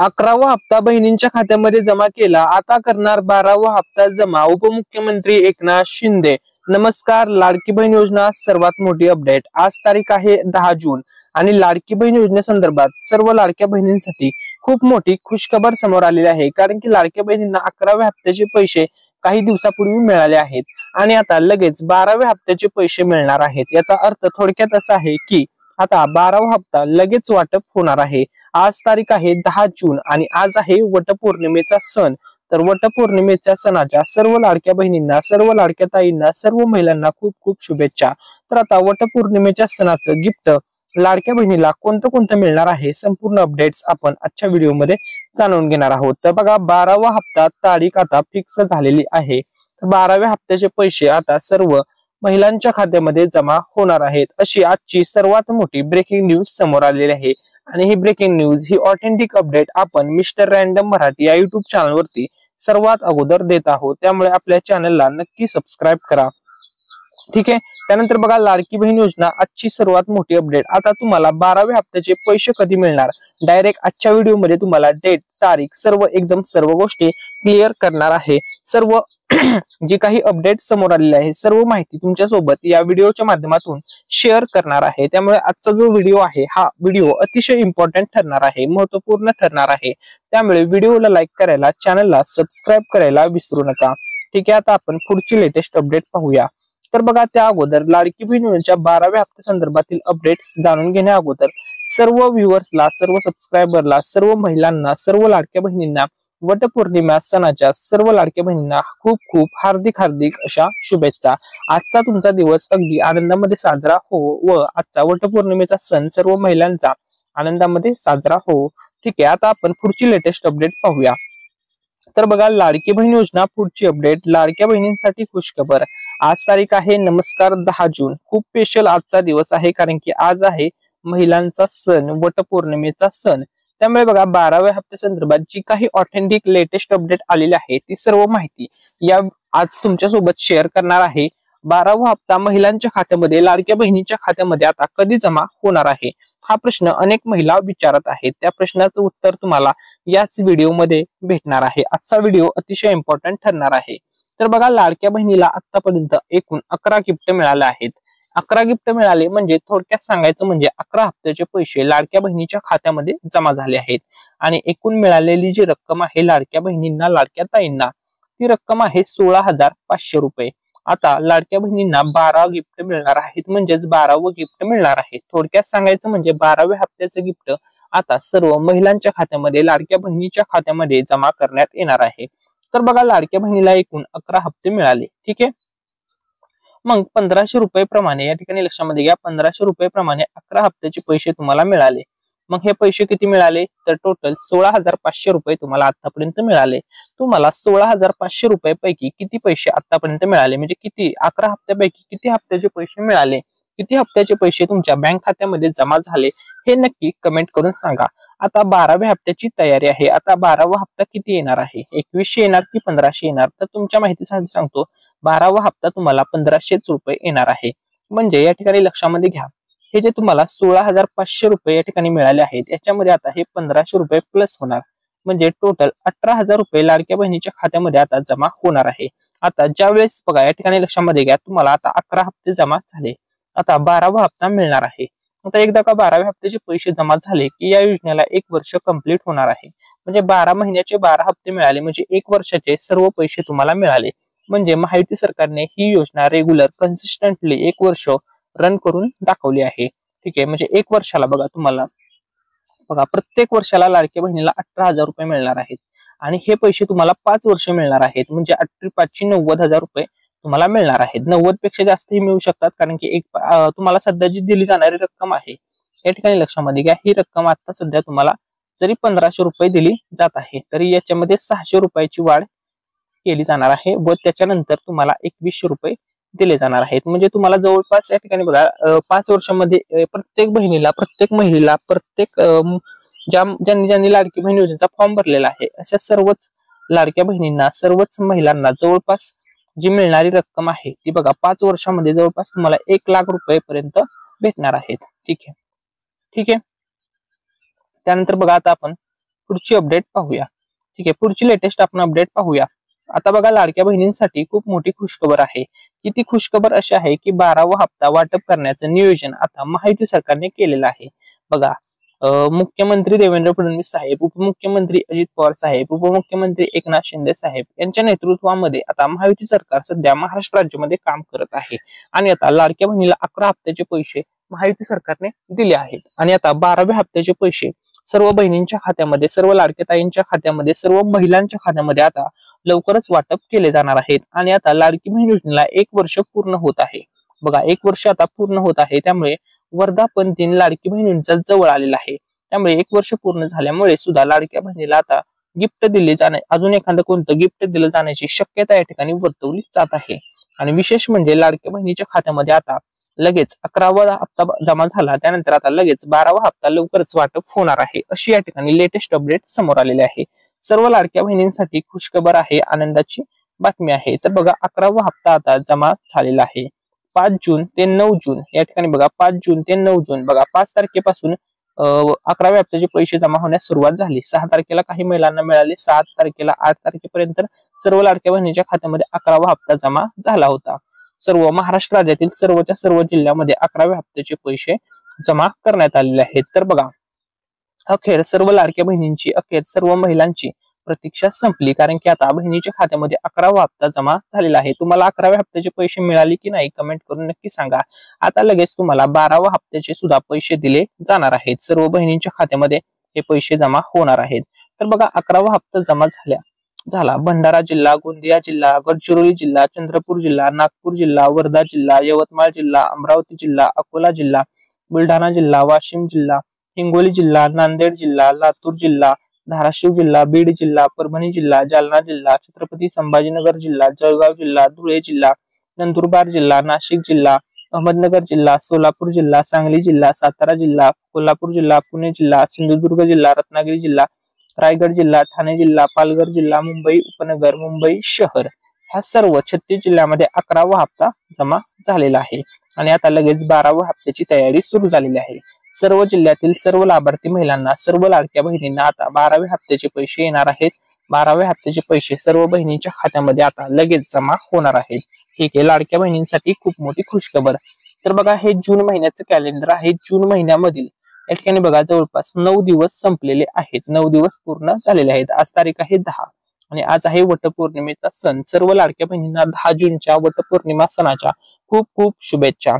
11वा हप्ता बहिणींच्या खात्यामध्ये जमा केला, आता करणार 12वा हप्ता जमा. उपमुख्यमंत्री एकनाथ शिंदे. नमस्कार. लाडकी बहीण योजना सर्वात मोठी अपडेट. आज तारीख आहे 10 जून आणि लाडकी बहीण योजनेसंदर्भात सर्व लाडक्या बहिणींसाठी खूप मोठी खुशखबर समोर आलेली आहे. कारण की लाडक्या बहिणींना 11व्या हप्त्याचे पैसे काही दिवसापूर्वी मिळाले आहेत आणि आता लगेच 12व्या हप्त्याचे पैसे मिळणार आहेत. याचा अर्थ थोडक्यात असा आहे की आता 12वा हप्ता लगेच वाटप होणार आहे. आज तारीख आहे 10 जून आणि आज आहे वटपौर्णिमेचा सण. तर वटपौर्णिमेच्या सणाच्या सर्व लाडक्या बहिणींना, सर्व लाडक्या ताईंना, सर्व महिलांना खूप खूप शुभेच्छा. तर आता वटपौर्णिमेच्या सणाचं गिफ्ट लाडक्या बहिणीला कोणतं कोणतं मिळणार आहे, संपूर्ण अपडेट्स आपण आजच्या व्हिडिओमध्ये जाणून घेणार आहोत. तर बघा, 12वा हप्ता तारीख आता फिक्स झालेली आहे. 12व्या हप्त्याचे पैसे आता सर्व महिलांच्या खात्यामध्ये जमा होणार आहेत, अशी आजची सर्वात मोठी ब्रेकिंग न्यूज समोर आलेली आहे. आणि ही ब्रेकिंग न्यूज, ही ऑथेंटिक अपडेट आपण मिस्टर रँडम मराठी या युट्यूब चॅनलवरती सर्वात अगोदर देत आहोत. त्यामुळे आपल्या चॅनलला नक्की सबस्क्राईब करा. ठीक आहे. त्यानंतर बघा, लाडकी बहीण योजना आजची सर्वात मोठी अपडेट. आता तुम्हाला 12व्या हप्त्याचे पैसे कधी मिळणार, डायरेक्ट आजच्या व्हिडिओमध्ये तुम्हाला डेट, तारीख, सर्व गोष्टी क्लिअर करणार आहे. सर्व जी काही अपडेट समोर आलेली आहे, सर्व माहिती तुमच्या सोबत या व्हिडिओच्या माध्यमातून शेअर करणार आहे. त्यामुळे आजचा जो व्हिडिओ आहे, हा व्हिडिओ अतिशय इम्पॉर्टंट ठरणार आहे, महत्वपूर्ण ठरणार आहे. त्यामुळे व्हिडिओला लाईक करायला, चॅनलला सबस्क्राईब करायला विसरू नका. ठीक आहे. आता आपण पुढची लेटेस्ट अपडेट पाहूया. तर बघा, त्या अगोदर लाडकी बहीण योजनेच्या 12व्या हप्त्या संदर्भातील अपडेट्स जाणून घेण्या अगोदर सर्व व्ह्युअर्सला, सर्व सबस्क्रायबरला, सर्व महिलांना, सर्व लाडक्या बहिणींना वटपौर्णिमा सणाच्या सर्व लाडक्या बहिणींना खूप खूप हार्दिक अशा शुभेच्छा. आजचा तुमचा दिवस अगदी आनंदामध्ये साजरा हो व आजचा वटपौर्णिमेचा सण सर्व महिलांचा आनंदामध्ये साजरा हो. ठीक आहे. आता आपण पुढची लेटेस्ट अपडेट पाहूया. तर बघा, लाडकी बहीण योजना पुढची अपडेट. लाडक्या बहिणींसाठी खुशखबर. आज तारीख आहे, नमस्कार, 10 जून. खूप स्पेशल आजचा दिवस आहे, कारण की आज आहे महिलांचा सण, वटपौर्णिमेचा सण. त्यामुळे बघा, 12व्या हप्त्या संदर्भात जी काही ऑथेंटिक लेटेस्ट अपडेट आलेली आहे, ती सर्व माहिती या आज तुमच्या सोबत शेअर करणार आहे. 12वा हप्ता महिलांच्या खात्यामध्ये, लाडक्या बहिणीच्या खात्यामध्ये आता कधी जमा होणार आहे, हा प्रश्न अनेक महिला विचारत आहेत. त्या प्रश्नाचं उत्तर तुम्हाला याच व्हिडिओमध्ये भेटणार आहे. आजचा व्हिडिओ अतिशय इम्पॉर्टंट ठरणार आहे. तर बघा, लाडक्या बहिणीला आतापर्यंत एकूण 11 गिफ्ट मिळाले आहेत. 11 गिफ्ट मिळाले म्हणजे थोडक्यात सांगायचं म्हणजे 11 हप्त्याचे पैसे लाडक्या बहिणीच्या खात्यामध्ये जमा झाले आहेत. आणि एकूण मिळालेली जी रक्कम आहे लाडक्या बहिणींना, लाडक्या ताईंना, ती रक्कम आहे 16,500 रुपये. आता लाडक्या बहिणींना 12 गिफ्ट मिळणार आहेत, म्हणजेच 12वं गिफ्ट मिळणार आहे. थोडक्यात सांगायचं म्हणजे 12व्या हप्त्याचं गिफ्ट आता सर्व महिलांच्या खात्यामध्ये, लाडक्या बहिणीच्या खात्यामध्ये जमा करण्यात येणार आहे. तर बघा, लाडक्या बहिणीला एकूण 11 हप्ते मिळाले. ठीक आहे. मग 1500 रुपये प्रमाणे या ठिकाणी लक्षामध्ये घ्या, 1500 रुपये प्रमाणे 11 हप्त्याचे पैसे तुम्हाला मिळाले. मग हे पैसे किती मिळाले, तर टोटल 16,500 रुपये तुम्हाला आतापर्यंत मिळाले. तुम्हाला 16,500 रुपये पैकी किती पैसे आतापर्यंत मिळाले, म्हणजे किती 11 हप्त्यापैकी किती हप्त्याचे पैसे मिळाले, किती हप्त्याचे पैसे तुमच्या बँक खात्यामध्ये जमा झाले, हे नक्की कमेंट करून सांगा. आता 12व्या हप्त्याची तयारी आहे. आता 12वा हप्ता किती येणार आहे, 2100 येणार की 1500 येणार, तर तुमच्या माहितीसाठी सांगतो, 12वा हप्ता तुम्हाला 1500 रुपये येणार आहे. म्हणजे या ठिकाणी लक्षामध्ये घ्या, हे जे तुम्हाला 16,500 रुपये या ठिकाणी मिळाले आहेत, याच्यामध्ये आता हे 1500 रुपये प्लस होणार, म्हणजे टोटल 18,000 रुपये लाडक्या बहिणीच्या खात्यामध्ये आता जमा होणार आहे. आता ज्या वेळेस बघा, या ठिकाणी लक्षामध्ये घ्या, तुम्हाला आता 11 हप्ते जमा झाले. आता 12वा हप्ता मिळणार आहे. आता एकदा का 12व्या हप्त्याचे पैसे जमा झाले की या योजनेला 1 वर्ष कंप्लीट होणार आहे. म्हणजे 12 महिन्याचे 12 हप्ते मिळाले म्हणजे 1 वर्षाचे सर्व पैसे तुम्हाला मिळाले. म्हणजे महायुती सरकारने ही योजना रेग्युलर, कन्सिस्टंटली 1 वर्ष रन करून दाखवली आहे. ठीक आहे. म्हणजे 1 वर्षाला बघा, तुम्हाला बघा प्रत्येक वर्षाला लाडक्या बहिणीला 18,000 रुपये मिळणार आहेत. आणि हे पैसे तुम्हाला 5 वर्ष मिळणार आहेत. म्हणजे 8×5 90,000 रुपये तुम्हाला मिळणार आहेत. 90 पेक्षा जास्तही मिळू शकतात, कारण की तुम्हाला सध्या जी दिली जाणारी रक्कम आहे, या ठिकाणी लक्षामध्ये घ्या, ही रक्कम आता सध्या तुम्हाला जरी 1500 रुपये दिली जात आहे, तरी याच्यामध्ये 600 रुपयाची वाढ केली जाणार आहे व त्याच्यानंतर तुम्हाला 2100 रुपये दिले जाणार आहेत. म्हणजे तुम्हाला जवळपास या ठिकाणी बघा, 5 वर्षांमध्ये प्रत्येक बहिणीला, प्रत्येक महिलेला, प्रत्येक ज्यांनी लाडकी बहीण योजनेचा फॉर्म भरलेला आहे, अशा सर्वच लाडक्या बहिणींना, सर्वच महिलांना जवळपास जी मिळणारी रक्कम आहे ती बघा 5 वर्षांमध्ये जवळपास तुम्हाला 1 लाख रुपये पर्यंत भेटणार आहेत. ठीक आहे. ठीक आहे. त्यानंतर बघा, आता आपण पुढची अपडेट पाहूया. ठीक आहे, पुढची लेटेस्ट आपण अपडेट पाहूया. आता बघा, लाडक्या बहिणींसाठी खूप मोठी खुशखबर आहे. ती खुशखबर अशी आहे की 12वा हप्ता वाटप करण्याचं नियोजन आता महायुती सरकारने केलेलं आहे. बघा, मुख्यमंत्री देवेंद्र फडणवीस साहेब, उपमुख्यमंत्री अजित पवार साहेब, उपमुख्यमंत्री एकनाथ शिंदे साहेब यांच्या नेतृत्वामध्ये आता महायुती सरकार सध्या महाराष्ट्र राज्यामध्ये काम करत आहे. आणि आता लाडक्या बहिणीला 11 हप्त्याचे पैसे महायुती सरकारने दिले आहेत. आणि आता 12व्या हप्त्याचे पैसे सर्व बहिणींच्या खात्यामध्ये, सर्व लाडक्या ताईंच्या खात्यामध्ये, सर्व महिलांच्या खात्यामध्ये आता लवकरच वाटप केले जाणार आहेत. आणि आता लाडकी बहीण योजनेला 1 वर्ष पूर्ण होत आहे. बघा, 1 वर्ष आता पूर्ण होत आहे. त्यामुळे वर्धापन दिन लाडकी बहिणींचा जवळ आलेला आहे. त्यामुळे 1 वर्ष पूर्ण झाल्यामुळे सुद्धा लाडक्या बहिणीला आता गिफ्ट दिले जाणे, अजून एखादं कोणतं गिफ्ट दिलं जाण्याची शक्यता या ठिकाणी वर्तवली जात आहे. आणि विशेष म्हणजे लाडक्या बहिणीच्या खात्यामध्ये आता लगेच 11वा हप्ता जमा झाला, त्यानंतर आता लगेच 12वा हप्ता लवकरच वाटप होणार आहे, अशी या ठिकाणी लेटेस्ट अपडेट समोर आलेली आहे. सर्व लाडक्या बहिणींसाठी खुशखबर आहे, आनंदाची बातमी आहे. तर बघा, 11वा हप्ता आता जमा झालेला आहे. 5 जून ते 9 जून या ठिकाणी बघा, 5 जून ते 9 जून बघा, 5 तारखेपासून 11व्या हप्त्याचे पैसे जमा होण्यास सुरुवात झाली. 6 तारखेला काही महिलांना मिळाले, 7 तारखेला 8 तारखेपर्यंत सर्व लाडक्या बहिणीच्या खात्यामध्ये 11वा हप्ता जमा झाला होता. सर्व महाराष्ट्र राज्यातील सर्वच्या सर्व जिल्ह्यामध्ये 11व्या हप्त्याचे पैसे जमा करण्यात आलेले आहेत. तर बघा, अखेर सर्व लाडक्या बहिणींची, अखेर सर्व महिलांची प्रतीक्षा संपली, कारण की आता बहिणीच्या खात्यामध्ये 11वा हप्ता जमा झालेला आहे. तुम्हाला 11व्या हप्त्याचे पैसे मिळाले की नाही कमेंट करून नक्की सांगा. आता लगेच तुम्हाला 12वा हप्त्याचे सुद्धा पैसे दिले जाणार आहेत. सर्व बहिणींच्या खात्यामध्ये हे पैसे जमा होणार आहेत. तर बघा, 11वा हप्ता जमा झाला. भंडारा जिल्हा, गोंदिया जिल्हा, गडचिरोली जिल्हा, चंद्रपूर जिल्हा, नागपूर जिल्हा, वर्धा जिल्हा, यवतमाळ जिल्हा, अमरावती जिल्हा, अकोला जिल्हा, बुलढाणा जिल्हा, वाशिम जिल्हा, हिंगोली जिल्हा, नांदेड जिल्हा, लातूर जिल्हा, धाराशिव जिल्हा, बीड जिल्हा, परभणी जिल्हा, जालना जिल्हा, छत्रपती संभाजीनगर जिल्हा, जळगाव जिल्हा, धुळे जिल्हा, नंदुरबार जिल्हा, नाशिक जिल्हा, अहमदनगर जिल्हा, सोलापूर जिल्हा, सांगली जिल्हा, सातारा जिल्हा, कोल्हापूर जिल्हा, पुणे जिल्हा, सिंधुदुर्ग जिल्हा, रत्नागिरी जिल्हा, रायगड जिल्हा, ठाणे जिल्हा, पालघर जिल्हा, मुंबई उपनगर, मुंबई शहर, ह्या सर्व 36 जिल्ह्यामध्ये 11वा हप्ता जमा झालेला आहे. आणि आता लगेच 12व्या हप्त्याची तयारी सुरू झालेली आहे. सर्व जिल्ह्यातील सर्व लाभार्थी महिलांना, सर्व लाडक्या बहिणींना आता 12व्या हप्त्याचे पैसे येणार आहेत. 12व्या हप्त्याचे पैसे सर्व बहिणींच्या खात्यामध्ये आता लगेच जमा होणार आहेत. ठीक आहे, लाडक्या बहिणींसाठी खूप मोठी खुशखबर. तर बघा, हे जून महिन्याचं कॅलेंडर आहे. जून महिन्यामधील या ठिकाणी बघा, जवळपास 9 दिवस संपलेले आहेत, 9 दिवस पूर्ण झालेले आहेत. आज तारीख आहे 10 आणि आज आहे वटपौर्णिमेचा सण. सर्व लाडक्या बहिणींना 10 जूनच्या वटपौर्णिमा सणाच्या खूप खूप शुभेच्छा.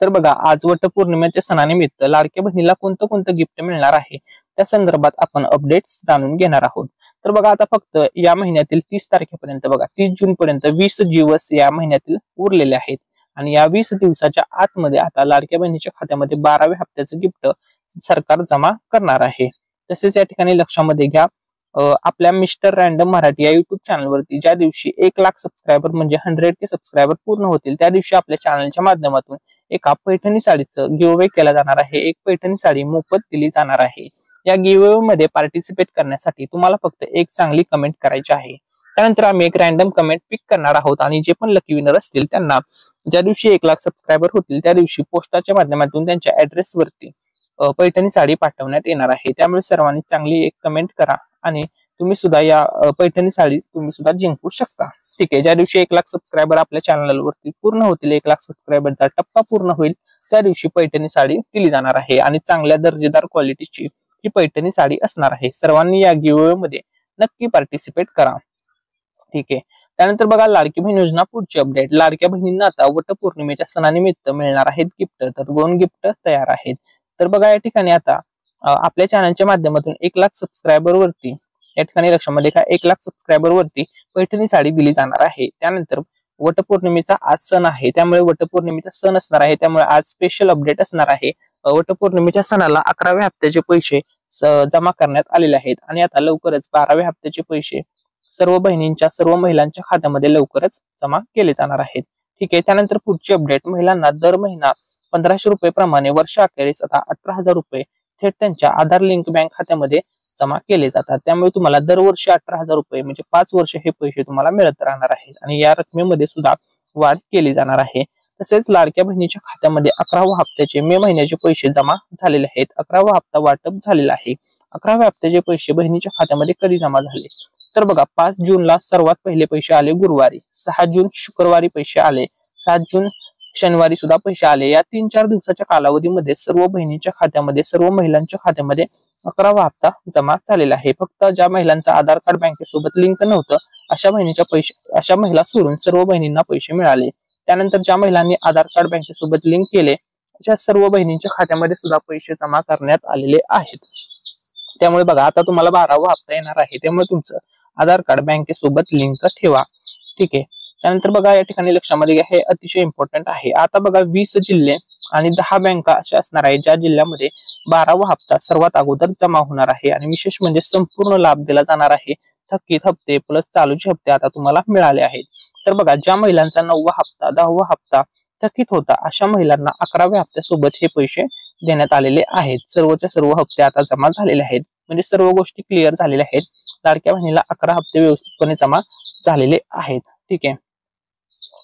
तर बघा, आज वटपौर्णिमेच्या सणानिमित्त लाडक्या बहिणीला कोणतं गिफ्ट मिळणार आहे त्या संदर्भात आपण अपडेट्स जाणून घेणार आहोत. तर बघा, आता फक्त या महिन्यातील 30 तारखेपर्यंत बघा, 30 जून पर्यंत 20 दिवस या महिन्यातील उरलेले आहेत. आणि या 20 दिवसाच्या आतमध्ये आता लाडक्या बहिणीच्या खात्यामध्ये 12व्या हप्त्याचं गिफ्ट सरकार जमा करणार आहे. तसेच या ठिकाणी लक्षामध्ये घ्या, आपल्या मिस्टर रँडम मराठी या युट्यूब चॅनलवरती ज्या दिवशी 1 लाख सबस्क्रायबर म्हणजे 100K सबस्क्रायबर पूर्ण होतील, त्या दिवशी आपल्या चॅनलच्या माध्यमातून एका पैठणी साडीचं गिव्हअवे केला जाणार आहे. एक पैठणी साडी मोफत दिली जाणार आहे. या गिव्हअवे मध्ये पार्टिसिपेट करण्यासाठी तुम्हाला फक्त एक चांगली कमेंट करायची आहे. त्यानंतर आम्ही एक रँडम कमेंट पिक करणार आहोत आणि जे पण लकी विनर असतील त्यांना ज्या दिवशी 1 लाख सबस्क्रायबर होतील त्या दिवशी पोस्टाच्या माध्यमातून त्यांच्या ऍड्रेस वरती पैठणी साडी पाठवण्यात येणार आहे. त्यामुळे सर्वांनी चांगली एक कमेंट करा आणि तुम्ही सुद्धा या पैठणी साडी तुम्ही सुद्धा जिंकू शकता. ठीक आहे, ज्या दिवशी 1 लाख सबस्क्रायबर आपल्या चॅनलवरती पूर्ण होतील, 1 लाख सबस्क्रायबरचा टप्पा पूर्ण होईल, त्या दिवशी पैठणी साडी दिली जाणार आहे आणि चांगल्या दर्जेदार क्वालिटीची ही पैठणी साडी असणार आहे. सर्वांनी या गिव्हअवे मध्ये नक्की पार्टिसिपेट करा. ठीक आहे, त्यानंतर बघा, लाडकी बहीण योजना पुढची अपडेट. लाडक्या बहिणींना आता वटपौर्णिमेच्या सणानिमित्त मिळणार आहेत गिफ्ट, तर 2 गिफ्ट तयार आहेत. तर बघा, या ठिकाणी आता आपल्या चॅनलच्या माध्यमातून 1 लाख सबस्क्रायबर वरती या ठिकाणी लक्षामध्ये घ्या, 1 लाख सबस्क्रायबर वरती पैठणी साडी दिली जाणार आहे. त्यानंतर वटपौर्णिमेचा आज सण आहे, त्यामुळे वटपौर्णिमेचा सण असणार आहे, त्यामुळे आज स्पेशल अपडेट असणार आहे. वटपौर्णिमेच्या सणाला 11व्या हप्त्याचे पैसे जमा करण्यात आलेले आहेत आणि आता लवकरच 12व्या हप्त्याचे पैसे सर्व बहिणींच्या, सर्व महिलांच्या खात्यामध्ये लवकरच जमा केले जाणार आहेत. ठीक आहे, त्यानंतर पुढची अपडेट. महिलांना दर महिना 1500 रुपये प्रमाणे वर्षाअखेरीस आता 18,000 रुपये थेट त्यांच्या आधार लिंक बँक खात्यामध्ये जमा केले जातात. त्यामुळे तुम्हाला दरवर्षी 18,000 रुपये म्हणजे 5 वर्ष हे पैसे तुम्हाला मिळत राहणार आहेत आणि या रकमेमध्ये सुद्धा वाढ केली जाणार आहे. तसेच लाडक्या बहिणीच्या खात्यामध्ये 11व्या हप्त्याचे मे महिन्याचे पैसे जमा झालेले आहेत. 11वा हप्ता वाटप झालेला आहे. 11व्या हप्त्याचे पैसे बहिणीच्या खात्यामध्ये कधी जमा झाले तर बघा 5 जूनला सर्वात पहिले पैसे आले गुरुवारी, 6 जून शुक्रवारी पैसे आले, 7 जून शनिवारी सुद्धा पैसे आले. या 3-4 दिवसाच्या कालावधीमध्ये सर्व बहिणींच्या खात्यामध्ये, सर्व महिलांच्या खात्यामध्ये 11वा हप्ता जमा झालेला आहे. फक्त ज्या महिलांचं आधार कार्ड बँकेसोबत लिंक नव्हतं अशा महिला सोडून सर्व बहिणींना पैसे मिळाले. त्यानंतर ज्या महिलांनी आधार कार्ड बँकेसोबत लिंक केले अशा सर्व बहिणींच्या खात्यामध्ये सुद्धा पैसे जमा करण्यात आलेले आहेत. त्यामुळे बघा आता तुम्हाला 12वा हप्ता येणार आहे, त्यामुळे तुमचं आधार कार्ड बँकेसोबत लिंक ठेवा. ठीक आहे. त्यानंतर बघा या ठिकाणी लक्षामध्ये घ्या, हे अतिशय इम्पॉर्टंट आहे. आता बघा 20 जिल्हे आणि 10 बँका अशा असणार आहेत ज्या जिल्ह्यामध्ये 12वा हप्ता सर्वात अगोदर जमा होणार आहे. आणि विशेष म्हणजे संपूर्ण लाभ दिला जाणार आहे. थकीत हप्ते प्लस चालूचे हप्ते आता तुम्हाला मिळाले आहेत. तर बघा ज्या महिलांचा 9वा हप्ता 10वा हप्ता थकीत होता अशा महिलांना 11व्या हप्त्यासोबत हे पैसे देण्यात आलेले आहेत. सर्वच्या सर्व हप्ते आता जमा झालेले आहेत. म्हणजे सर्व गोष्टी क्लिअर झालेल्या आहेत. लाडक्या बहिणीला 11 हप्ते व्यवस्थितपणे जमा झालेले आहेत. ठीक आहे.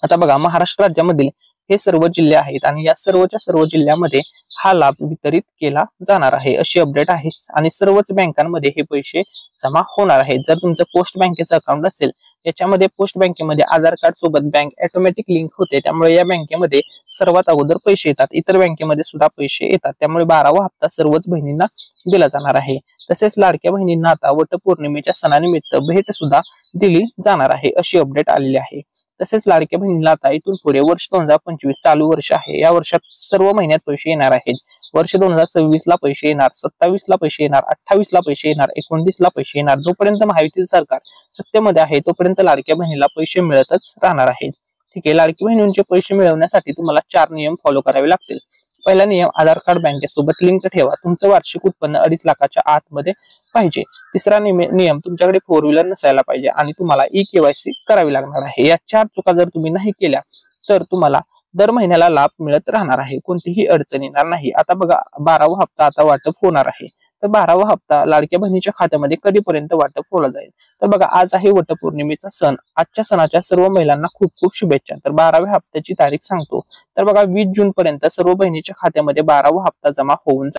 आता बघा महाराष्ट्र राज्यामधील हे सर्व जिल्हे आहेत आणि या सर्वच्या सर्व जिल्ह्यामध्ये हा लाभ वितरित केला जाणार आहे अशी अपडेट आहे. आणि सर्वच बँकांमध्ये हे पैसे जमा होणार आहेत. जर तुमचं पोस्ट बँकेचं अकाउंट असेल याच्यामध्ये पोस्ट बँकेमध्ये आधार कार्ड सोबत बँक ऑटोमॅटिक लिंक होते, त्यामुळे या बँकेमध्ये सर्वात अगोदर पैसे येतात. इतर बँकेमध्ये सुद्धा पैसे येतात. त्यामुळे 12वा हप्ता सर्वच बहिणींना दिला जाणार आहे. तसेच लाडक्या बहिणींना आता वटपौर्णिमेच्या सणानिमित्त भेट सुद्धा दिली जाणार आहे अशी अपडेट आलेली आहे. तसेच लाडक्या बहिणीला आता इथून पुढे वर्ष 2025 चालू वर्ष आहे, या वर्षात सर्व महिन्यात पैसे येणार आहेत. वर्ष 2026 ला पैसे येणार, 27 ला पैसे येणार, 28 ला पैसे येणार, 29 ला पैसे येणार. जोपर्यंत महायुती सरकार सत्तेमध्ये आहे तोपर्यंत लाडक्या बहिणीला पैसे मिळतच राहणार आहेत. ठीक आहे. लाडकी बहिणींचे पैसे मिळवण्यासाठी तुम्हाला 4 नियम फॉलो करावे लागतील. पहिला नियम, आधार कार्ड बँकेसोबत लिंक ठेवा. तुमचं वार्षिक उत्पन्न 2.5 लाखाच्या आतमध्ये पाहिजे. तिसरा नियम, तुमच्याकडे 4 व्हीलर नसायला पाहिजे आणि तुम्हाला ई-केवायसी करावी लागणार आहे. या 4 चुका जर तुम्ही नाही केल्या तर तुम्हाला दर महिन्याला लाभ मिळत राहणार आहे, कोणतीही अडचण येणार नाही. आता बघा 12वा हप्ता आता वाटप होणार आहे. तर 12वा हप्ता लाडक्या बहिणीच्या खात्यामध्ये कधीपर्यंत वाटप होला जाईल तर बघा आज आहे वटपौर्णिमेचा सण. आजच्या सणाच्या सर्व महिलांना खूप खूप शुभेच्छा. तर 12व्या हप्त्याची तारीख सांगतो. तर बघा 20 जून पर्यंत सर्व बहिणीच्या खात्यामध्ये 12वा हप्ता जमा होऊन